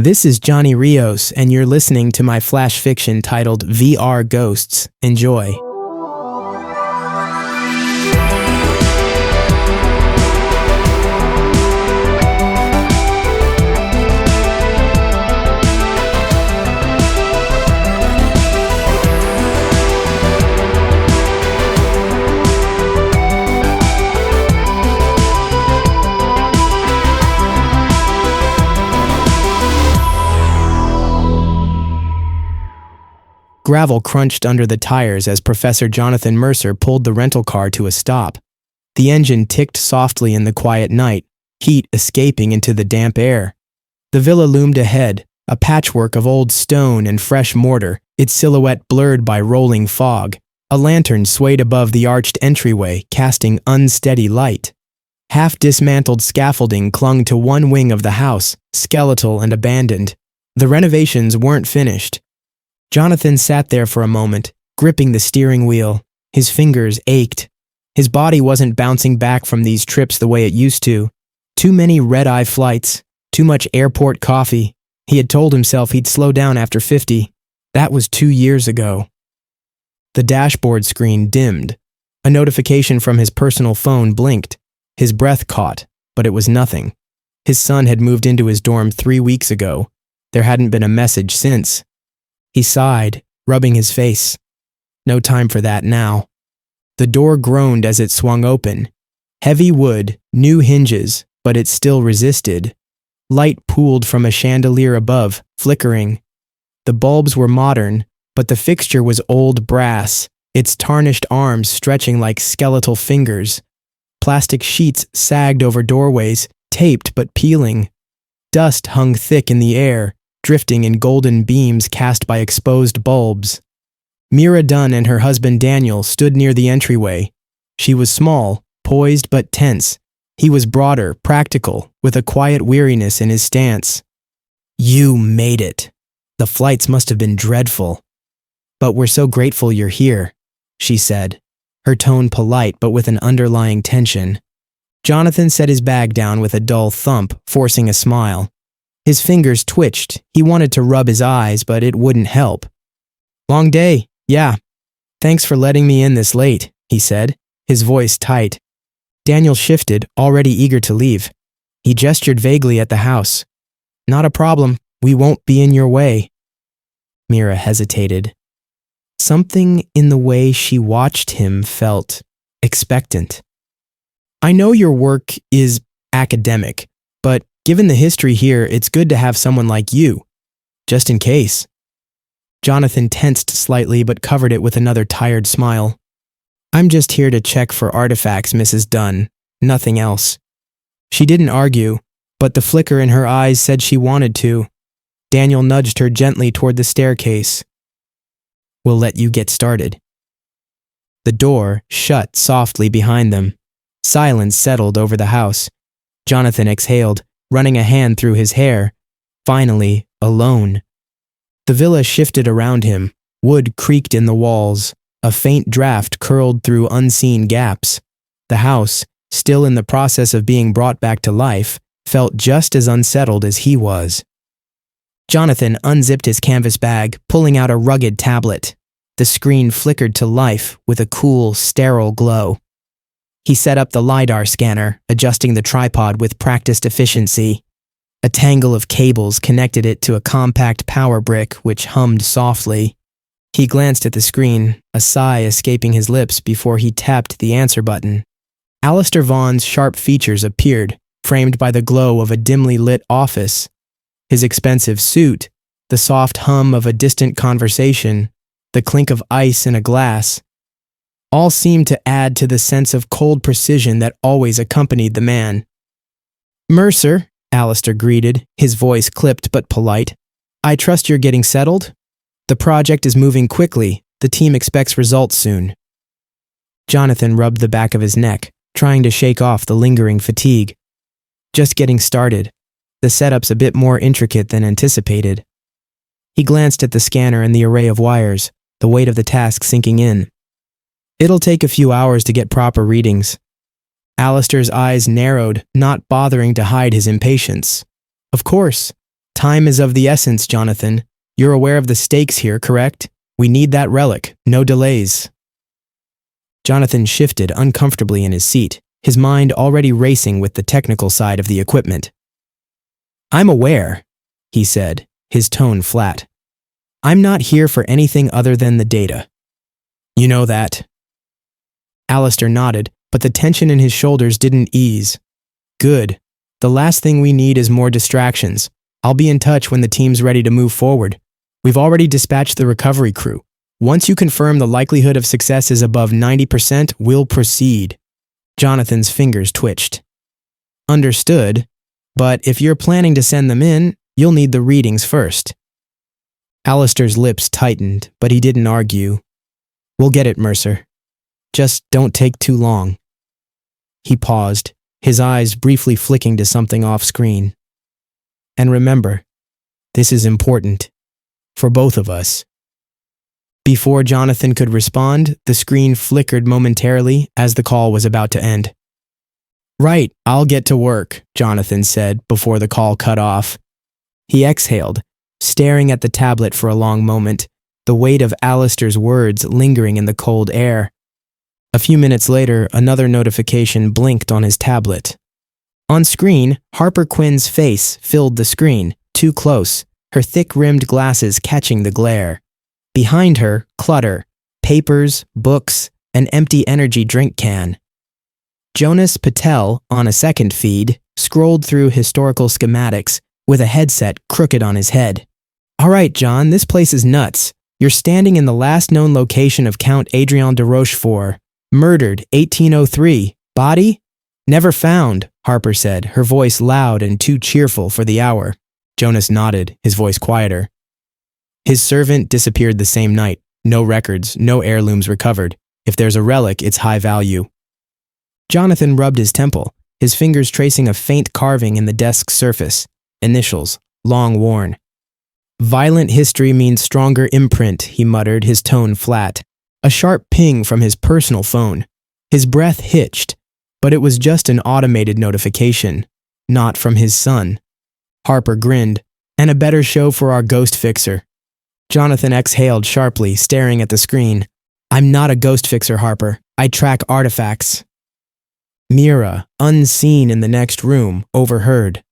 This is Johnny Rios, and you're listening to my flash fiction titled VR Ghosts. Enjoy. Gravel crunched under the tires as Professor Jonathan Mercer pulled the rental car to a stop. The engine ticked softly in the quiet night, heat escaping into the damp air. The villa loomed ahead, a patchwork of old stone and fresh mortar, its silhouette blurred by rolling fog. A lantern swayed above the arched entryway, casting unsteady light. Half-dismantled scaffolding clung to one wing of the house, skeletal and abandoned. The renovations weren't finished. Jonathan sat there for a moment, gripping the steering wheel. His fingers ached. His body wasn't bouncing back from these trips the way it used to. Too many red-eye flights, too much airport coffee. He had told himself he'd slow down after 50. That was 2 years ago. The dashboard screen dimmed. A notification from his personal phone blinked. His breath caught, but it was nothing. His son had moved into his dorm 3 weeks ago. There hadn't been a message since. He sighed, rubbing his face. No time for that now. The door groaned as it swung open. Heavy wood, new hinges, but it still resisted. Light pooled from a chandelier above, flickering. The bulbs were modern, but the fixture was old brass, its tarnished arms stretching like skeletal fingers. Plastic sheets sagged over doorways, taped but peeling. Dust hung thick in the air, drifting in golden beams cast by exposed bulbs. Mira Dunn and her husband Daniel stood near the entryway. She was small, poised but tense. He was broader, practical, with a quiet weariness in his stance. "You made it. The flights must have been dreadful. But we're so grateful you're here," she said, her tone polite but with an underlying tension. Jonathan set his bag down with a dull thump, forcing a smile. His fingers twitched. He wanted to rub his eyes, but it wouldn't help. "Long day, yeah. Thanks for letting me in this late," he said, his voice tight. Daniel shifted, already eager to leave. He gestured vaguely at the house. "Not a problem. We won't be in your way." Mira hesitated. Something in the way she watched him felt expectant. "I know your work is academic, but given the history here, it's good to have someone like you, just in case." Jonathan tensed slightly but covered it with another tired smile. "I'm just here to check for artifacts, Mrs. Dunn. Nothing else." She didn't argue, but the flicker in her eyes said she wanted to. Daniel nudged her gently toward the staircase. "We'll let you get started." The door shut softly behind them. Silence settled over the house. Jonathan exhaled, running a hand through his hair. Finally, alone. The villa shifted around him. Wood creaked in the walls. A faint draft curled through unseen gaps. The house, still in the process of being brought back to life, felt just as unsettled as he was. Jonathan unzipped his canvas bag, pulling out a rugged tablet. The screen flickered to life with a cool, sterile glow. He set up the LiDAR scanner, adjusting the tripod with practiced efficiency. A tangle of cables connected it to a compact power brick which hummed softly. He glanced at the screen, a sigh escaping his lips before he tapped the answer button. Alistair Vaughn's sharp features appeared, framed by the glow of a dimly lit office. His expensive suit, the soft hum of a distant conversation, the clink of ice in a glass, all seemed to add to the sense of cold precision that always accompanied the man. "Mercer," Alistair greeted, his voice clipped but polite. "I trust you're getting settled? The project is moving quickly. The team expects results soon." Jonathan rubbed the back of his neck, trying to shake off the lingering fatigue. "Just getting started. The setup's a bit more intricate than anticipated." He glanced at the scanner and the array of wires, the weight of the task sinking in. "It'll take a few hours to get proper readings." Alistair's eyes narrowed, not bothering to hide his impatience. "Of course. Time is of the essence, Jonathan. You're aware of the stakes here, correct? We need that relic. No delays. Jonathan shifted uncomfortably in his seat, his mind already racing with the technical side of the equipment. I'm aware, he said, his tone flat. I'm not here for anything other than the data. You know that. Alistair nodded, but the tension in his shoulders didn't ease. Good. The last thing we need is more distractions. I'll be in touch when the team's ready to move forward. We've already dispatched the recovery crew. Once you confirm the likelihood of success is above 90%, we'll proceed. Jonathan's fingers twitched. Understood, but if you're planning to send them in, you'll need the readings first. Alistair's lips tightened, but he didn't argue. We'll get it, Mercer. Just don't take too long. He paused, his eyes briefly flicking to something off-screen. And remember, this is important. For both of us. Before Jonathan could respond, the screen flickered momentarily as the call was about to end. Right, I'll get to work, Jonathan said before the call cut off. He exhaled, staring at the tablet for a long moment, the weight of Alistair's words lingering in the cold air. A few minutes later, another notification blinked on his tablet. On screen, Harper Quinn's face filled the screen, too close, her thick-rimmed glasses catching the glare. Behind her, clutter, papers, books, an empty energy drink can. Jonas Patel, on a second feed, scrolled through historical schematics with a headset crooked on his head. All right, John, this place is nuts. You're standing in the last known location of Count Adrien de Rochefort. Murdered, 1803. Body? Never found, Harper said, her voice loud and too cheerful for the hour. Jonas nodded, his voice quieter. His servant disappeared the same night. No records, no heirlooms recovered. If there's a relic, it's high value. Jonathan rubbed his temple, his fingers tracing a faint carving in the desk's surface. Initials, long worn. Violent history means stronger imprint, he muttered, his tone flat. A sharp ping from his personal phone. His breath hitched, but it was just an automated notification, not from his son. Harper grinned. And a better show for our ghost fixer. Jonathan exhaled sharply, staring at the screen. I'm not a ghost fixer, Harper. I track artifacts. Mira, unseen in the next room, overheard.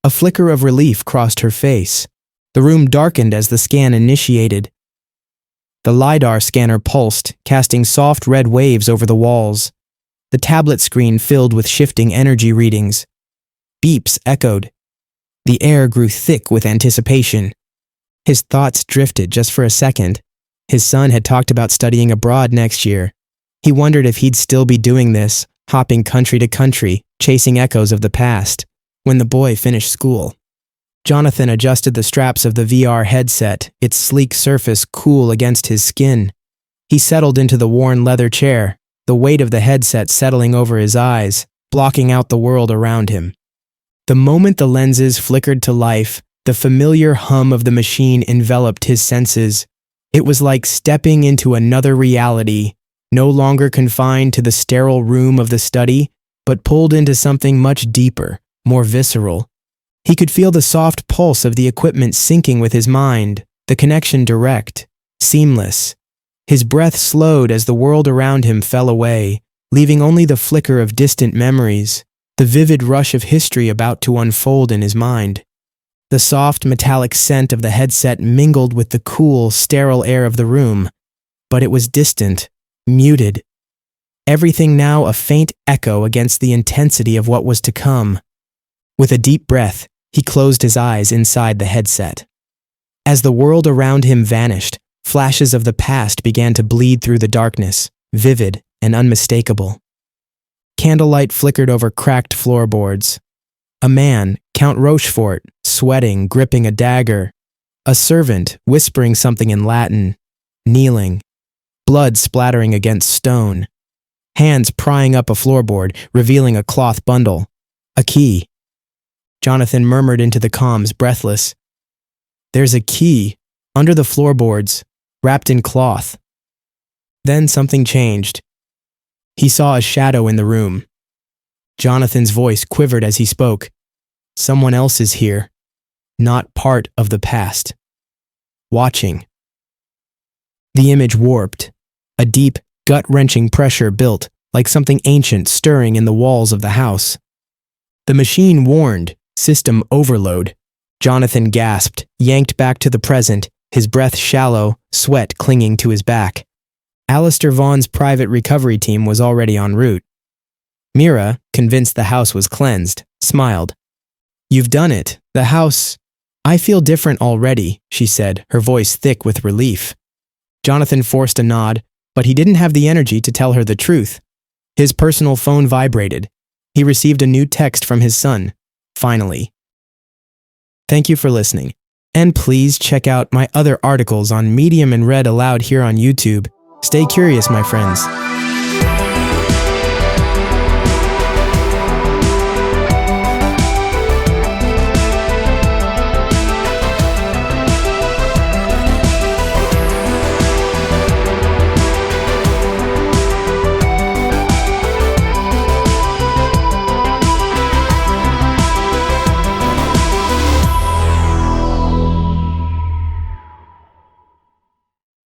A flicker of relief crossed her face. The room darkened as the scan initiated. The LiDAR scanner pulsed, casting soft red waves over the walls. The tablet screen filled with shifting energy readings. Beeps echoed. The air grew thick with anticipation. His thoughts drifted just for a second. His son had talked about studying abroad next year. He wondered if he'd still be doing this, hopping country to country, chasing echoes of the past, when the boy finished school. Jonathan adjusted the straps of the VR headset, its sleek surface cool against his skin. He settled into the worn leather chair, the weight of the headset settling over his eyes, blocking out the world around him. The moment the lenses flickered to life, the familiar hum of the machine enveloped his senses. It was like stepping into another reality, no longer confined to the sterile room of the study, but pulled into something much deeper, more visceral. He could feel the soft pulse of the equipment syncing with his mind, the connection direct, seamless. His breath slowed as the world around him fell away, leaving only the flicker of distant memories, the vivid rush of history about to unfold in his mind. The soft metallic scent of the headset mingled with the cool, sterile air of the room, but it was distant, muted. Everything now a faint echo against the intensity of what was to come. With a deep breath, he closed his eyes inside the headset. As the world around him vanished, flashes of the past began to bleed through the darkness, vivid and unmistakable. Candlelight flickered over cracked floorboards. A man, Count Rochefort, sweating, gripping a dagger. A servant, whispering something in Latin. Kneeling. Blood splattering against stone. Hands prying up a floorboard, revealing a cloth bundle. A key. Jonathan murmured into the comms, breathless. There's a key, under the floorboards, wrapped in cloth. Then something changed. He saw a shadow in the room. Jonathan's voice quivered as he spoke. Someone else is here. not part of the past. Watching. The image warped. A deep, gut-wrenching pressure built, like something ancient stirring in the walls of the house. The machine warned, system overload. Jonathan gasped, yanked back to the present, his breath shallow, sweat clinging to his back. Alistair Vaughn's private recovery team was already en route. Mira, convinced the house was cleansed, smiled. "You've done it. The house—" "I feel different already," she said, her voice thick with relief. Jonathan forced a nod, but he didn't have the energy to tell her the truth. His personal phone vibrated. He received a new text from his son. Finally. Thank you for listening. And please check out my other articles on Medium and Read Aloud here on YouTube. Stay curious, my friends.